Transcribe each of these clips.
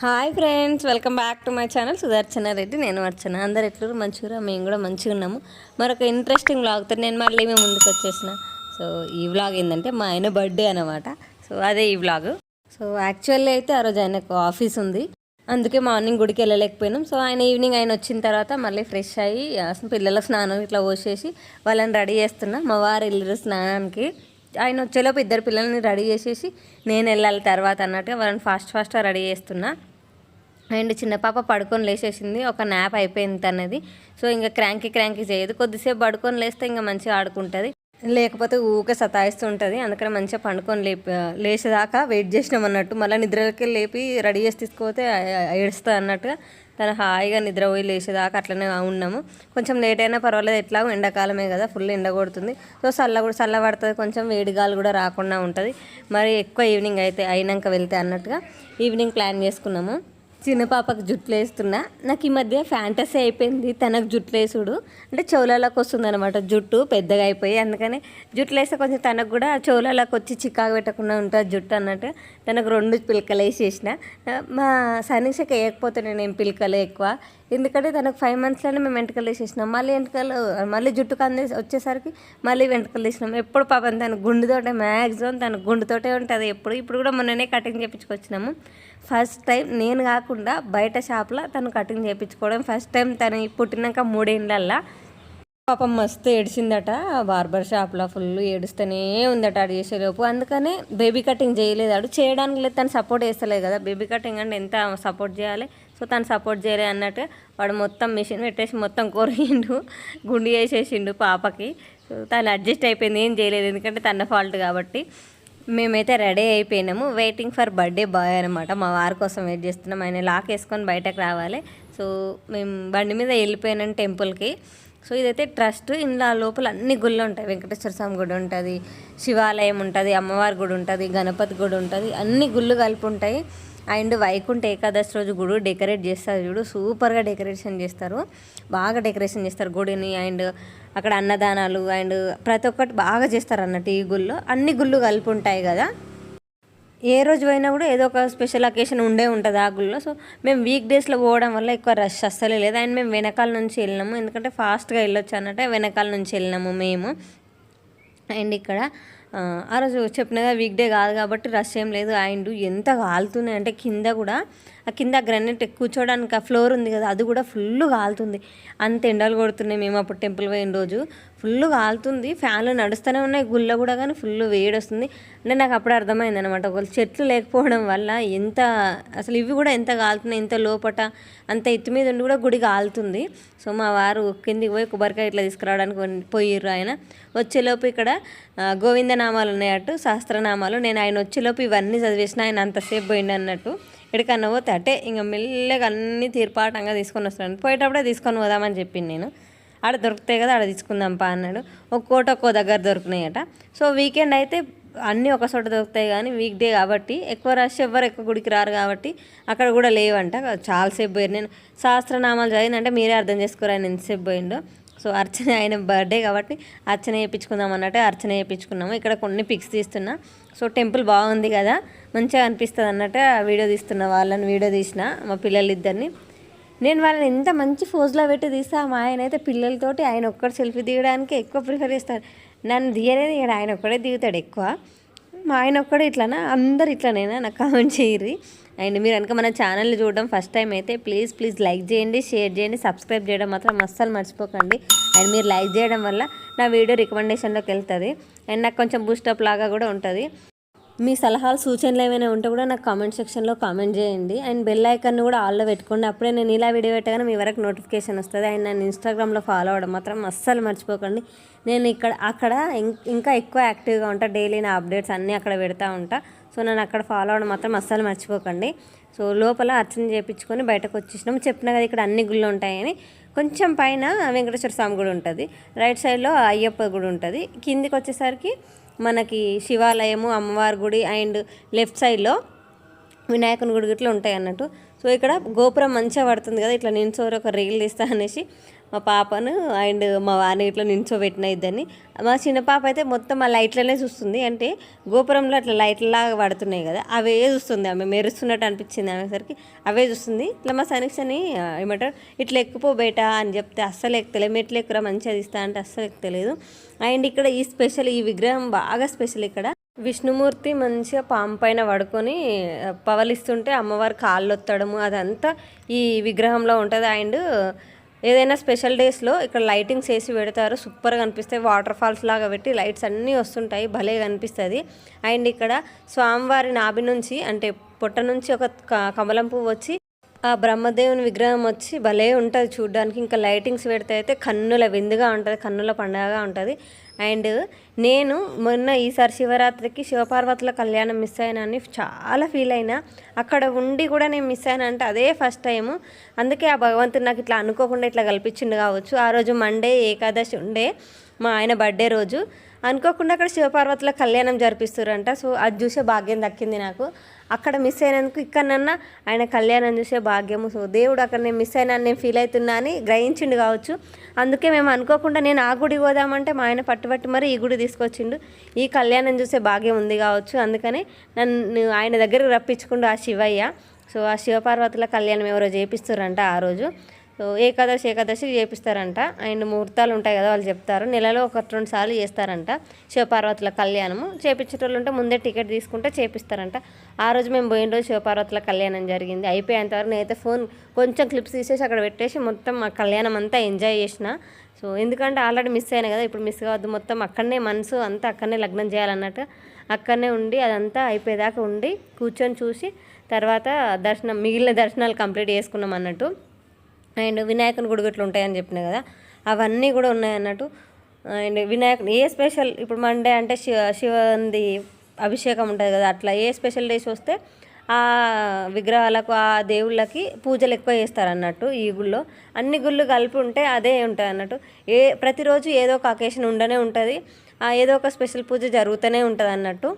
Hi friends, welcome back to my channel Sudarshana Reddy. నేను అర్చన. అందరు ఎట్లు మంచిగా, మేము కూడా మంచిగా ఉన్నాము. మరొక ఇంట్రెస్టింగ్ వ్లాగ్తో నేను మళ్ళీ మేము ముందుకు వచ్చేసిన. సో ఈ వ్లాగ్ ఏంటంటే మా ఆయన బర్త్డే అనమాట. సో అదే ఈ వ్లాగ్. సో యాక్చువల్లీ అయితే ఆ రోజు ఆయనకు ఆఫీస్ ఉంది, అందుకే మార్నింగ్ గుడికి వెళ్ళలేకపోయినాం. సో ఆయన ఈవినింగ్ ఆయన వచ్చిన తర్వాత మళ్ళీ ఫ్రెష్ అయ్యి పిల్లలకు స్నానం ఇట్లా పోసేసి వాళ్ళని రెడీ చేస్తున్నా. మా వారు వెళ్ళారు స్నానానికి. ఆయన వచ్చేలోపు ఇద్దరు పిల్లల్ని రెడీ చేసేసి నేను వెళ్ళాలి తర్వాత అన్నట్టుగా వాళ్ళని ఫాస్ట్గా రెడీ చేస్తున్నా. అండ్ చిన్న పాప పడుకొని లేచేసింది, ఒక న్యాప్ అయిపోయింది తనది. సో ఇంకా క్రాంకీ చేయదు, కొద్దిసేపు పడుకొని లేస్తే ఇంకా మంచిగా ఆడుకుంటుంది, లేకపోతే ఊకే సతాయిస్తూ ఉంటుంది. అందుకని మంచిగా పండుకొని లేచేదాకా వెయిట్ చేసినాం అన్నట్టు. మళ్ళీ నిద్రకి లేపి రెడీ చేసి తీసుకుపోతే ఏడుస్తుంది అన్నట్టుగా తను హాయిగా నిద్రపోయి లేచేదాకా అట్లనే ఉన్నాము. కొంచెం లేట్ అయినా పర్వాలేదు, ఎట్లాగో ఎండాకాలమే కదా, ఫుల్ ఎండ కొడుతుంది. సో చల్ల పడుతుంది, కొంచెం వేడిగాలు కూడా రాకుండా ఉంటుంది. మరి ఎక్కువ ఈవినింగ్ అయితే అయినాక వెళ్తే అన్నట్టుగా ఈవినింగ్ ప్లాన్ చేసుకున్నాము. చిన్న పాపకు జుట్లు వేస్తున్నా. నాకు ఈ మధ్య ఫ్యాంటసీ అయిపోయింది తనకు జుట్లు వేసుడు, అంటే చెవులలోకి వస్తుంది అనమాట, జుట్టు పెద్దగా అయిపోయి. అందుకని జుట్లు వేస్తే కొంచెం తనకు కూడా చెవులలోకి వచ్చి చికాకు పెట్టకుండా ఉంటుంది జుట్టు అన్నట్టు తనకు 2 పిలకలు వేసేసిన. మా సనీషకి వేయకపోతే నేను పిలకలు ఎక్కువ, ఎందుకంటే తనకు 5 మంత్స్లోనే మేము వెంట్రుకలు వేసేసినాం. మళ్ళీ జుట్టుకు వచ్చేసరికి మళ్ళీ వెంట్రుకలు తీసినాం. ఎప్పుడు పాపం తన గుండుతోటే, మ్యాక్సిమం తన గుండుతోటే ఉంటుంది ఎప్పుడు. ఇప్పుడు కూడా మొన్ననే కటింగ్ చేయించుకొచ్చినాము. ఫస్ట్ టైం నేను కాకుండా బయట షాప్లో తను కటింగ్ చేయించుకోవడం ఫస్ట్ టైం. తను పుట్టినాక 3 ఏళ్ళల్లో పాపం మస్తు ఏడిచిందట బార్బర్ షాప్లో, ఫుల్ ఏడుస్తూనే ఉందట ఆడు చేసేలోపు. అందుకనే బేబీ కటింగ్ చేయలేదు, ఆడు చేయడానికి లేదు, తను సపోర్ట్ చేస్తలేదు కదా. బేబీ కటింగ్ అంటే ఎంత సపోర్ట్ చేయాలి, సో తను సపోర్ట్ చేయలేదు అన్నట్టు వాడు మొత్తం మిషన్ పెట్టేసి మొత్తం కొరిగిండు, గుండు చేసేసిండు పాపకి. సో తను అడ్జస్ట్ అయిపోయింది, ఏం చేయలేదు, ఎందుకంటే తన ఫాల్ట్ కాబట్టి. మేమైతే రెడీ అయిపోయినాము, వెయిటింగ్ ఫర్ బర్త్డే బాయ్ అనమాట. మా వారి కోసం వెయిట్ చేస్తున్నాం, ఆయన లాక్ వేసుకొని బయటకు రావాలి. సో మేము బండి మీద వెళ్ళిపోయినాం టెంపుల్కి. సో ఇదైతే ట్రస్ట్, ఇందులో లోపల అన్ని గుళ్ళు ఉంటాయి. వెంకటేశ్వర స్వామి గుడి ఉంటుంది, శివాలయం ఉంటుంది, అమ్మవారి గుడి ఉంటుంది, గణపతి గుడి ఉంటుంది, అన్ని గుళ్ళు కలిపి ఉంటాయి. అండ్ వైకుంఠ ఏకాదశి రోజు గుడి డెకరేట్ చేస్తారు చూడు, సూపర్గా డెకరేషన్ చేస్తారు, బాగా డెకరేషన్ చేస్తారు గుడిని. అండ్ అక్కడ అన్నదానాలు అండ్ ప్రతి ఒక్కటి బాగా చేస్తారు అన్నట్టు. ఈ గుళ్ళు అన్ని గుళ్ళు కలిపి ఉంటాయి కదా, ఏ రోజు పోయినా కూడా ఏదో ఒక స్పెషల్ అకేషన్ ఉంటుంది ఆ గుళ్ళో. సో మేము వీక్ డేస్లో పోవడం వల్ల ఎక్కువ రష్ అస్సలే లేదు. అండ్ మేము వెనకాల నుంచి వెళ్ళినాము, ఎందుకంటే ఫాస్ట్గా వెళ్ళొచ్చు అన్నట్టు వెనకాల నుంచి వెళ్ళినాము మేము. అండ్ ఇక్కడ ఆ రోజు చెప్పినగా వీక్ డే కాదు కాబట్టి రష్ ఏం లేదు. అండ్ ఎంత కాలుతున్నాయి అంటే కింద కూడా, ఆ కింద గ్రానైట్ కూర్చోడానికి ఆ ఫ్లోర్ ఉంది కదా, అది కూడా ఫుల్ కాలుతుంది. అంత ఎండలు కొడుతున్నాయి. మేము అప్పుడు టెంపుల్ పోయిన రోజు ఫుల్ కాలుతుంది, ఫ్యాన్లు నడుస్తూనే ఉన్నాయి గుళ్ళ కూడా, కానీ ఫుల్ వేడి వస్తుంది. అంటే నాకు అప్పుడు అర్థమైంది అనమాట, ఒకవేళ చెట్లు లేకపోవడం వల్ల ఎంత అసలు ఇవి కూడా ఎంత కాలుతున్నాయి, ఎంత లోపట అంత ఎత్తు మీద ఉండి కూడా గుడి కాలుతుంది. సో మా వారు కిందికి పోయి కొబ్బరికాయ ఇట్లా తీసుకురావడానికి పోయిర్రు. ఆయన వచ్చేలోపు ఇక్కడ గోవిందనామాలు ఉన్నాయట్టు, సహస్రనామాలు. నేను ఆయన వచ్చేలోపు ఇవన్నీ చదివేసిన, ఆయన అంతసేపు పోయింది అన్నట్టు. ఎక్కడికన్నా పోతే అంటే ఇంకా మెల్లగా అన్నీ తీర్పాటంగా తీసుకొని వస్తున్నాను. పోయేటప్పుడే తీసుకొని పోదామని చెప్పింది నేను. ఆడ దొరుకుతాయి కదా, ఆడ తీసుకుందాంపా అన్నాడు. ఒక్కో దగ్గర దొరికినాయట. సో వీకెండ్ అయితే అన్నీ ఒక చోట దొరుకుతాయి, కానీ వీక్ డే కాబట్టి ఎక్కువ రష్, ఎవ్వరు ఎక్కువ గుడికి రారు కాబట్టి అక్కడ కూడా లేవంట. చాలాసేపు పోయారు. నేను సహస్రనామాలు చదివిందంటే మీరే అర్థం చేసుకోరు ఆయన ఎంతసేపు పోయిండో. సో అర్చన, ఆయన బర్త్డే కాబట్టి అర్చన చేయించుకుందాం అన్నట్టు అర్చన చేయించుకున్నాము. ఇక్కడ కొన్ని పిక్స్ తీస్తున్నా. సో టెంపుల్ బాగుంది కదా, మంచిగా అనిపిస్తుంది అన్నట్టు వీడియో తీస్తున్నా. వాళ్ళని వీడియో తీసిన మా పిల్లలిద్దరిని. నేను వాళ్ళని ఎంత మంచి ఫోజ్లో పెట్టి తీస్తా. మా ఆయన అయితే పిల్లలతోటి ఆయన ఒక్కడు సెల్ఫీ దిగడానికి ఎక్కువ ప్రిఫర్ చేస్తాడు. నన్ను దిగలేదు, ఇక్కడ ఆయన ఒక్కడే దిగుతాడు ఎక్కువ. మా ఆయన ఒక్కడే ఇట్లానా, అందరు ఇట్లానేనా, నాకు కామెంట్ చేయరు. అండ్ మీరు కనుక మన ఛానల్ని చూడడం ఫస్ట్ టైం అయితే ప్లీజ్ లైక్ చేయండి, షేర్ చేయండి, సబ్స్క్రైబ్ చేయడం మాత్రం అస్సలు మర్చిపోకండి. అండ్ మీరు లైక్ చేయడం వల్ల నా వీడియో రికమెండేషన్లోకి వెళ్తుంది, అండ్ నాకు కొంచెం బూస్టప్ లాగా కూడా ఉంటుంది. మీ సలహాలు సూచనలు ఏమైనా ఉంటే కూడా నాకు కామెంట్ సెక్షన్లో కామెంట్ చేయండి. అండ్ బెల్ ఐకాన్ని కూడా ఆల్లో పెట్టుకోండి, అప్పుడే నేను ఇలా వీడియో పెట్టగానే మీ వరకు నోటిఫికేషన్ వస్తుంది. అండ్ నన్ను ఇన్స్టాగ్రామ్లో ఫాలో అవ్వడం మాత్రం అస్సలు మర్చిపోకండి. నేను అక్కడ ఇంకా ఎక్కువ యాక్టివ్గా ఉంటా, డైలీ నా అప్డేట్స్ అన్నీ అక్కడ పెడతా ఉంటా. సో నన్ను అక్కడ ఫాలో అవ్వడం మాత్రం అస్సలు మర్చిపోకండి. సో లోపల అర్చన చేయించుకొని బయటకు వచ్చేసినాం. చెప్పిన కదా ఇక్కడ అన్ని గుళ్ళు ఉంటాయని. కొంచెం పైన వెంకటేశ్వర స్వామి గుడి ఉంటుంది, రైట్ సైడ్లో అయ్యప్ప గుడి ఉంటుంది, కిందికి వచ్చేసరికి మనకి శివాలయము, అమ్మవారి గుడి, అండ్ లెఫ్ట్ సైడ్లో వినాయకుని గుడి ఇట్లా ఉంటాయి అన్నట్టు. సో ఇక్కడ గోపురం మంచిగా పడుతుంది కదా, ఇట్లా నిల్చోరు ఒక రీల్ తీస్తా అనేసి మా పాపను అండ్ మా వారిని ఇట్లా నిల్చోబెట్టిన ఇద్దరిని. మా చిన్న పాప అయితే మొత్తం ఆ లైట్లనే చూస్తుంది, అంటే గోపురంలో అట్లా లైట్లలాగా పడుతున్నాయి కదా అవే చూస్తుంది. ఆమె మెరుస్తున్నట్టు అనిపించింది ఆమెసరికి, అవే చూస్తుంది. ఇట్లా మా సనీక్షని ఏమంటారు ఇట్లా ఎక్కుపో బేటా అని చెప్తే అస్సలు ఎక్కలే, మెట్లు ఎక్కురా మంచిగా తీస్తా అంటే అస్సలు ఎక్కలేదు. అండ్ ఇక్కడ ఈ స్పెషల్ ఈ విగ్రహం బాగా స్పెషల్. ఇక్కడ విష్ణుమూర్తి మంచిగా పాము పైన పడుకొని పవలిస్తుంటే అమ్మవారి కాళ్ళు ఒత్తడము అదంతా ఈ విగ్రహంలో ఉంటుంది. అండ్ ఏదైనా స్పెషల్ డేస్లో ఇక్కడ లైటింగ్స్ వేసి పెడతారు, సూపర్గా కనిపిస్తాయి. వాటర్ ఫాల్స్ లాగా పెట్టి లైట్స్ అన్నీ వస్తుంటాయి, భలే కనిపిస్తుంది. అండ్ ఇక్కడ స్వామివారి నాభి నుంచి అంటే పొట్ట నుంచి ఒక కమలం పువ్వు వచ్చి ఆ బ్రహ్మదేవుని విగ్రహం వచ్చి భలే ఉంటుంది చూడడానికి. ఇంకా లైటింగ్స్ పెడితే అయితే కన్నుల విందుగా ఉంటుంది, కన్నుల పండుగగా ఉంటుంది. అండ్ నేను మొన్న ఈసారి శివరాత్రికి శివపార్వతుల కళ్యాణం మిస్ అయినాన్ని చాలా ఫీల్ అయినా. అక్కడ ఉండి కూడా నేను మిస్ అయినా అంటే అదే ఫస్ట్ టైము. అందుకే ఆ భగవంతుడు నాకు ఇట్లా అనుకోకుండా ఇట్లా కల్పించిండు కావచ్చు. ఆ రోజు మండే ఏకాదశి ఉండే, మా ఆయన బర్త్డే రోజు. అనుకోకుండా అక్కడ శివపార్వతుల కళ్యాణం జరిపిస్తారంట. సో అది చూసే భాగ్యం దక్కింది నాకు. అక్కడ మిస్ అయినందుకు ఇక్కడనన్నా ఆయన కళ్యాణం చూసే భాగ్యము. సో దేవుడు అక్కడ నేను మిస్ అయినా నేను ఫీల్ అవుతున్నా అని గ్రహించిండు కావచ్చు. అందుకే మేము అనుకోకుండా నేను ఆ గుడి పోదామంటే మా ఆయన పట్టుబట్టి మరి ఈ గుడి తీసుకొచ్చిండు. ఈ కళ్యాణం చూసే భాగ్యం ఉంది కావచ్చు, అందుకని నన్ను ఆయన దగ్గరికి రప్పించుకుండు ఆ శివయ్య. సో ఆ శివపార్వతుల కళ్యాణం ఎవరో చేపిస్తారంట ఆ రోజు. సో ఏకాదశి చేపిస్తారంట. అండ్ ముహూర్తాలు ఉంటాయి కదా వాళ్ళు చెప్తారు, నెలలో 1-2 సార్లు చేస్తారంట శివపార్వతుల కళ్యాణము. చేపించేటోళ్ళు ఉంటే ముందే టికెట్ తీసుకుంటే చేపిస్తారంట. ఆ రోజు మేము పోయిన రోజు శివపార్వతుల కళ్యాణం జరిగింది. అయిపోయేంతవరకు నేనైతే ఫోన్ కొంచెం క్లిప్స్ తీసేసి అక్కడ పెట్టేసి మొత్తం ఆ కళ్యాణం అంతా ఎంజాయ్ చేసిన. సో ఎందుకంటే ఆల్రెడీ మిస్ అయినా కదా, ఇప్పుడు మిస్ కావద్దు. మొత్తం అక్కడనే మనసు అంతా అక్కడనే లగ్నం చేయాలన్నట్టు అక్కడనే ఉండి అదంతా అయిపోయేదాకా ఉండి కూర్చొని చూసి తర్వాత మిగిలిన దర్శనాలు కంప్లీట్ చేసుకున్నాం అన్నట్టు. అండ్ వినాయకుని గుడి గట్లు ఉంటాయని చెప్పిన కదా, అవన్నీ కూడా ఉన్నాయన్నట్టు. అండ్ వినాయకుని ఏ స్పెషల్ ఇప్పుడు మండే అంటే శివునిది అభిషేకం ఉంటుంది కదా, అట్లా ఏ స్పెషల్ డేస్ వస్తే ఆ విగ్రహాలకు ఆ దేవుళ్ళకి పూజలు ఎక్కువ చేస్తారు అన్నట్టు. ఈ గుళ్ళో అన్ని గుళ్ళు కలిపి ఉంటే అదే ఉంటుంది అన్నట్టు. ప్రతిరోజు ఏదో ఒక అకేషన్ ఉండనే ఉంటుంది, ఏదో ఒక స్పెషల్ పూజ జరుగుతూనే ఉంటుంది అన్నట్టు.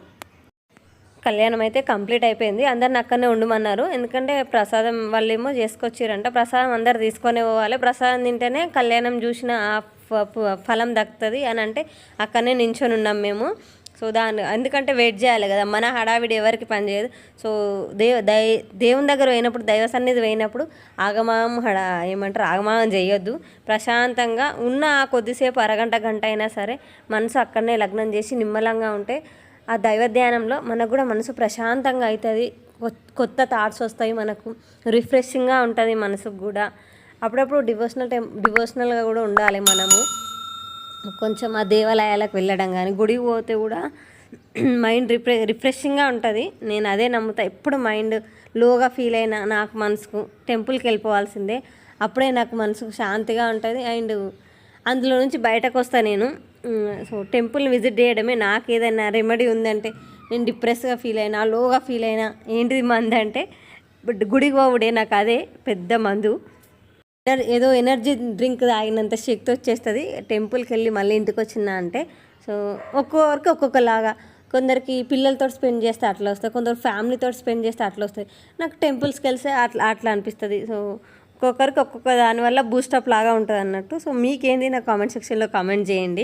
కళ్యాణం అయితే కంప్లీట్ అయిపోయింది. అందరిని అక్కడనే ఉండమన్నారు, ఎందుకంటే ప్రసాదం వాళ్ళేమో చేసుకొచ్చారంట. ప్రసాదం అందరు తీసుకొని పోవాలి, ప్రసాదం తింటేనే కళ్యాణం చూసిన ఫలం దక్కుతుంది అని అంటే అక్కడనే నించొని ఉన్నాం మేము. సో ఎందుకంటే వెయిట్ చేయాలి కదా, మన హడావిడి ఎవరికి పని చేయదు. సో దేవుని దగ్గర పోయినప్పుడు, దైవ సన్నిధి పోయినప్పుడు ఆగమాగం చేయొద్దు. ప్రశాంతంగా ఉన్న కొద్దిసేపు అరగంట గంట అయినా సరే మనసు అక్కడనే లగ్నం చేసి నిమ్మలంగా ఉంటే ఆ దైవ ధ్యానంలో మనకు కూడా మనసు ప్రశాంతంగా అవుతుంది. కొత్త థాట్స్ వస్తాయి, మనకు రిఫ్రెషింగ్గా ఉంటుంది మనసుకు కూడా. అప్పుడప్పుడు డివోషనల్గా కూడా ఉండాలి మనము. కొంచెం ఆ దేవాలయాలకు వెళ్ళడం కానీ గుడికి పోతే కూడా మైండ్ రిఫ్రెషింగ్గా ఉంటుంది. నేను అదే నమ్ముతా. ఎప్పుడు మైండ్ లోగా ఫీల్ అయినా నాకు మనసుకు టెంపుల్కి వెళ్ళిపోవాల్సిందే, అప్పుడే నాకు మనసుకు శాంతిగా ఉంటుంది. అండ్ అందులో నుంచి బయటకు వస్తాను నేను. సో టెంపుల్ని విజిట్ చేయడమే. నాకు ఏదైనా రెమెడీ ఉందంటే, నేను డిప్రెస్గా ఫీల్ అయినా లోగా ఫీల్ అయినా ఏంటిది మందు అంటే గుడికి పోవుడే నాకు అదే పెద్ద మందు. ఏదో ఎనర్జీ డ్రింక్ తాగినంత శక్తి వచ్చేస్తుంది టెంపుల్కి వెళ్ళి మళ్ళీ ఇంటికి వచ్చినా అంటే. సో ఒక్కొక్కరికి ఒక్కొక్కలాగా, కొందరికి పిల్లలతో స్పెండ్ చేస్తే అట్లా వస్తాయి, కొందరు ఫ్యామిలీతో స్పెండ్ చేస్తే అట్లా వస్తాయి. నాకు టెంపుల్స్కి వెళ్తే అట్లా అనిపిస్తుంది. సో ఒక్కొక్కరికి ఒక్కొక్క దానివల్ల బూస్టప్ లాగా ఉంటుంది అన్నట్టు. సో మీకేంది నా కామెంట్ సెక్షన్లో కామెంట్ చేయండి.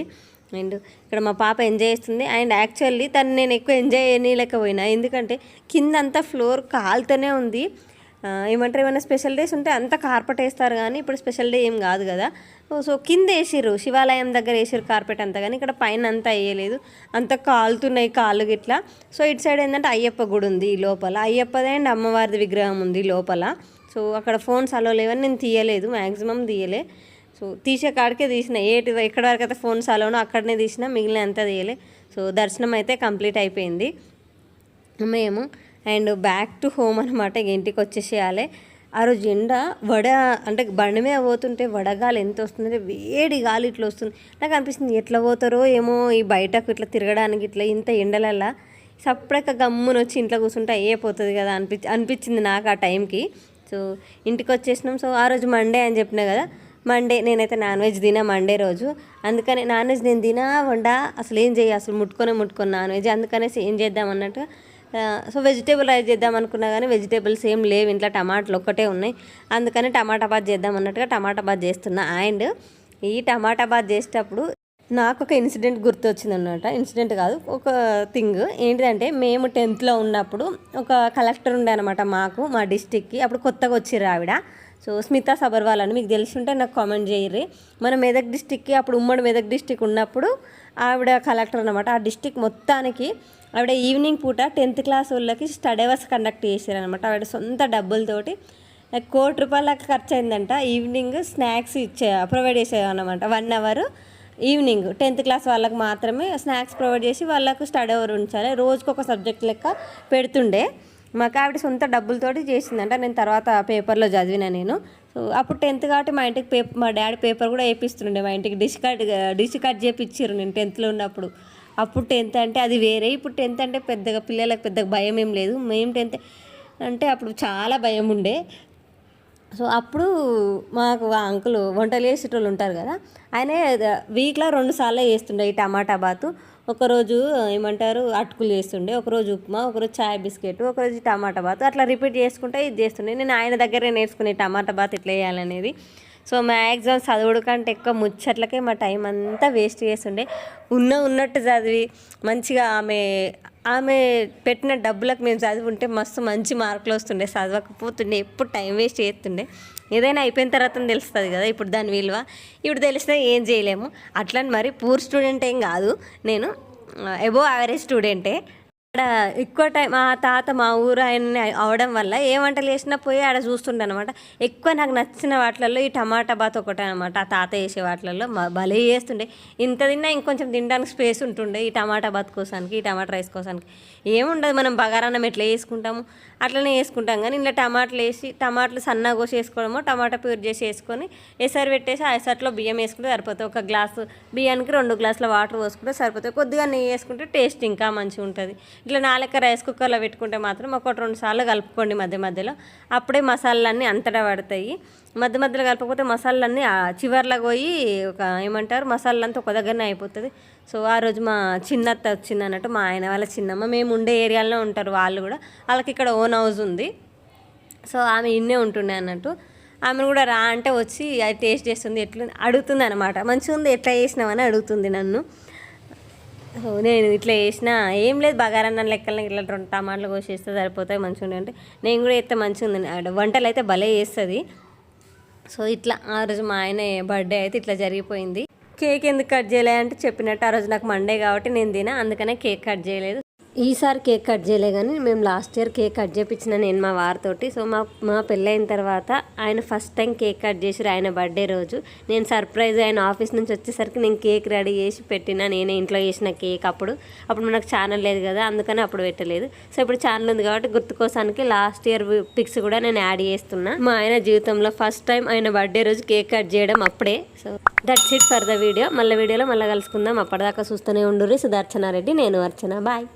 అండ్ ఇక్కడ మా పాప ఎంజాయ్ చేస్తుంది. అండ్ యాక్చువల్లీ తను నేను ఎక్కువ ఎంజాయ్ చేయలేకపోయినా, ఎందుకంటే కింద అంతా ఫ్లోర్ కాలుతూనే ఉంది. ఏమంటారు, ఏమైనా స్పెషల్ డేస్ ఉంటే అంతా కార్పెట్ వేస్తారు, కానీ ఇప్పుడు స్పెషల్ డే ఏం కాదు కదా. సో కింద వేసిర్రు, శివాలయం దగ్గర వేసిర్రు కార్పెట్ అంతా, కానీ ఇక్కడ పైన అంతా వేయలేదు, అంత కాలుతున్నాయి కాళ్ళు గిట్లా. సో ఇటు సైడ్ ఏంటంటే అయ్యప్ప గుడి ఉంది లోపల, అయ్యప్పది అండ్ అమ్మవారిది విగ్రహం ఉంది లోపల. సో అక్కడ ఫోన్స్ అలో లేవని నేను తీయలేదు, మ్యాక్సిమం తీయలే. సో తీసే కాడికే తీసిన, ఎక్కడి వరకు అయితే ఫోన్స్ అలోనో అక్కడనే తీసిన, మిగిలిన అంతా తీయలే. సో దర్శనం అయితే కంప్లీట్ అయిపోయింది మేము. అండ్ బ్యాక్ టు హోమ్ అనమాట, ఇంటికి వచ్చేసేయాలి. ఆ రోజు ఎండ అంటే బండి మీద పోతుంటే వడగాలి ఎంత వస్తుందంటే వేడి గాలి ఇట్లా వస్తుంది. నాకు అనిపిస్తుంది ఎట్లా పోతారో ఏమో ఈ బయటకు ఇట్లా తిరగడానికి, ఇట్లా ఇంత ఎండలల్లా సపరేట్గా గమ్మున వచ్చి ఇంట్లో కూర్చుంటే అయిపోతుంది కదా అనిపించింది నాకు ఆ టైంకి. సో ఇంటికి వచ్చేసినాం. సో ఆ రోజు మండే అని చెప్పినా కదా, మండే నేనైతే నాన్ వెజ్ తినా మండే రోజు. అందుకని నాన్ వెజ్ నేను తినా వండా అసలు ఏం చేయ, అసలు ముట్టుకొని నాన్ వెజ్. అందుకనేసి ఏం చేద్దాం అన్నట్టు సో వెజిటేబుల్ రైస్ చేద్దాం అనుకున్నా కానీ వెజిటేబుల్స్ ఏం లేవు ఇంట్లో, టమాటాలు ఒక్కటే ఉన్నాయి. అందుకని టమాటా బాత్ చేద్దాం అన్నట్టుగా టమాటా బాత్ చేస్తున్నా. అండ్ ఈ టమాటా బాత్ చేసేటప్పుడు నాకు ఒక ఇన్సిడెంట్ గుర్తొచ్చింది అన్నమాట. ఇన్సిడెంట్ కాదు, ఒక థింగ్ ఏంటిదంటే, మేము 10th ఉన్నప్పుడు ఒక కలెక్టర్ ఉండే అనమాట మా డిస్టిక్కి. అప్పుడు కొత్తగా వచ్చిర్రు ఆవిడ. సో స్మితా సబర్వాల్ అని మీకు తెలిసి ఉంటే నాకు కామెంట్ చేయర్రి. మన మెదక్ డిస్టిక్కి అప్పుడు ఉమ్మడి మెదక్ డిస్టిక్ ఉన్నప్పుడు ఆవిడ కలెక్టర్ అనమాట. ఆ డిస్టిక్ మొత్తానికి ఆవిడ ఈవినింగ్ పూట 10th క్లాస్ వాళ్ళకి స్టడీ అవర్స్ కండక్ట్ చేశారనమాట. ఆవిడ సొంత డబ్బులతోటి ₹1 కోటి దాకా ఖర్చు అయిందంట. ఈవినింగ్ స్నాక్స్ ప్రొవైడ్ చేసేదన్నమాట. 1 అవర్ ఈవినింగ్ 10th క్లాస్ వాళ్ళకి మాత్రమే స్నాక్స్ ప్రొవైడ్ చేసి వాళ్ళకు స్టడీ అవర్ ఉంచాలి. రోజుకి ఒక సబ్జెక్ట్ లెక్క పెడుతుండే. మాకు ఆవిడ సొంత డబ్బులతోటి చేసిందంట. నేను తర్వాత పేపర్లో చదివిన నేను. సో అప్పుడు 10th కాబట్టి మా ఇంటికి మా డాడీ పేపర్ కూడా వేపిస్తుండే. మా ఇంటికి డిష్ కట్ చేయించారు నేను 10th ఉన్నప్పుడు. అప్పుడు 10th అంటే అది వేరే, ఇప్పుడు 10th అంటే పెద్దగా పిల్లలకు పెద్దగా భయం ఏం లేదు. మేము 10th అంటే అప్పుడు చాలా భయం ఉండే. సో అప్పుడు మాకు ఆ అంకుల్ వంటలు చేసేటోళ్ళు ఉంటారు కదా, ఆయన వీక్లో 2 సార్లు చేస్తుండే ఈ టమాటా బాతు. ఒకరోజు ఏమంటారు అటుకులు చేస్తుండే, ఒకరోజు ఉప్మా, ఒకరోజు చాయ్ బిస్కెట్, ఒకరోజు టమాటా బాతు, అట్లా రిపీట్ చేసుకుంటే ఇది చేస్తుండే. నేను ఆయన దగ్గరే నేర్చుకునే టమాటా బాత్ ఎట్లా వేయాలనేది. సో మ్యాక్సిమం చదువుడు కంటే ఎక్కువ ముచ్చట్లకే మా టైం అంతా వేస్ట్ చేస్తుండే. ఉన్నట్టు చదివి మంచిగా ఆమె పెట్టిన డబ్బులకు మేము చదివి ఉంటే మస్తు మంచి మార్కులు వస్తుండే. చదవకపోతుండే, ఎప్పుడు టైం వేస్ట్ చేస్తుండే. ఏదైనా అయిపోయిన తర్వాత తెలుస్తుంది కదా ఇప్పుడు దాని విలువ. ఇప్పుడు తెలిసినా ఏం చేయలేము. అట్లని మరి పూర్ స్టూడెంట్ ఏం కాదు, నేను అబోవ్ యావరేజ్ స్టూడెంటే. అక్కడ ఎక్కువ టైం మా తాత మా ఊరు ఆయన అవడం వల్ల ఏ వంటలు చేసినా పోయి ఆడ చూస్తుండే అనమాట. ఎక్కువ నాకు నచ్చిన వాటిలలో ఈ టమాటా బాత్ ఒకటే అనమాట. ఆ తాత వేసే వాటిలలో భలే చేస్తుండే. ఇంత తిన్నా ఇంకొంచెం తినడానికి స్పేస్ ఉంటుండే ఈ టమాటా బాత్ కోసానికి, ఈ టమాటా రైస్ కోసానికి. ఏముండదు, మనం బగారన్నం ఎట్లా వేసుకుంటాము అట్లనే వేసుకుంటాం. కానీ ఇలా టమాటాలు సన్నగా కోసి వేసుకోవడమో, టమాటా ప్యూర్ చేసి వేసుకొని ఎసరు పెట్టేసి ఆ ఎసట్లో బియ్యం వేసుకుంటే సరిపోతుంది. ఒక గ్లాసు బియ్యానికి 2 గ్లాసుల వాటర్ పోసుకుంటే సరిపోతుంది. కొద్దిగా నెయ్యి వేసుకుంటే టేస్ట్ ఇంకా మంచిగా ఉంటుంది. ఇట్లా 4 రైస్ కుక్కర్లో పెట్టుకుంటే మాత్రం 1-2 సార్లు కలుపుకోండి మధ్యలో. అప్పుడే మసాలాలన్నీ అంతటా పడతాయి. మధ్యలో కలపకపోతే మసాలాలన్నీ చివర్లో పోయి ఏమంటారు మసాలంతా ఒక దగ్గరనే అయిపోతుంది. సో ఆ రోజు మా చిన్నత్త వచ్చింది అన్నట్టు, మా ఆయన వాళ్ళ చిన్నమ్మ. మేము ఉండే ఏరియాలో ఉంటారు వాళ్ళు కూడా. వాళ్ళకి ఇక్కడ ఓన్ హౌస్ ఉంది. సో ఆమె ఇన్నే ఉంటుండే అన్నట్టు. ఆమెను కూడా రా అంటే వచ్చి అది టేస్ట్ చేస్తుంది, ఎట్లా అడుగుతుంది అనమాట. మంచిగా ఉంది, ఎట్లా చేసినామని అడుగుతుంది నన్ను. సో నేను ఇట్లా చేసిన ఏం లేదు, బగారన్నం లెక్కలనే ఇట్లా 2 టమాటాలు కోసేస్తే సరిపోతాయి, మంచిగా ఉండే అంటే నేను కూడా అయితే మంచిగా ఉంది. వంటలు అయితే భలే చేస్తుంది. సో ఇట్లా ఆ రోజు మా ఆయన బర్త్డే అయితే ఇట్లా జరిగిపోయింది. కేక్ ఎందుకు కట్ చేయలే అంటే చెప్పినట్టు ఆ రోజు నాకు మండే కాబట్టి నేను తినా, అందుకనే కేక్ కట్ చేయలేదు. ఈసారి కేక్ కట్ చేయలే, కానీ మేము లాస్ట్ ఇయర్ కేక్ కట్ చేయించిన నేను మా వారితోటి. సో మా పెళ్ళైన తర్వాత ఆయన ఫస్ట్ టైం కేక్ కట్ చేసిరు ఆయన బర్త్డే రోజు. నేను సర్ప్రైజ్ ఆయన ఆఫీస్ నుంచి వచ్చేసరికి నేను కేక్ రెడీ చేసి పెట్టిన, నేనే ఇంట్లో చేసిన కేక్. అప్పుడు మనకు ఛానల్ లేదు కదా, అందుకని అప్పుడు పెట్టలేదు. సో ఇప్పుడు ఛానల్ ఉంది కాబట్టి గుర్తుకోసానికి లాస్ట్ ఇయర్ పిక్స్ కూడా నేను యాడ్ చేస్తున్నా. మా ఆయన జీవితంలో ఫస్ట్ టైం ఆయన బర్త్డే రోజు కేక్ కట్ చేయడం అప్పుడే. So that's it for the video. మళ్ళీ వీడియోలో మళ్ళీ కలుసుకుందాం. అప్పటిదాకా చూస్తూనే ఉండుర్రి. సుదర్శనారెడ్డి, నేను అర్చన. బాయ్.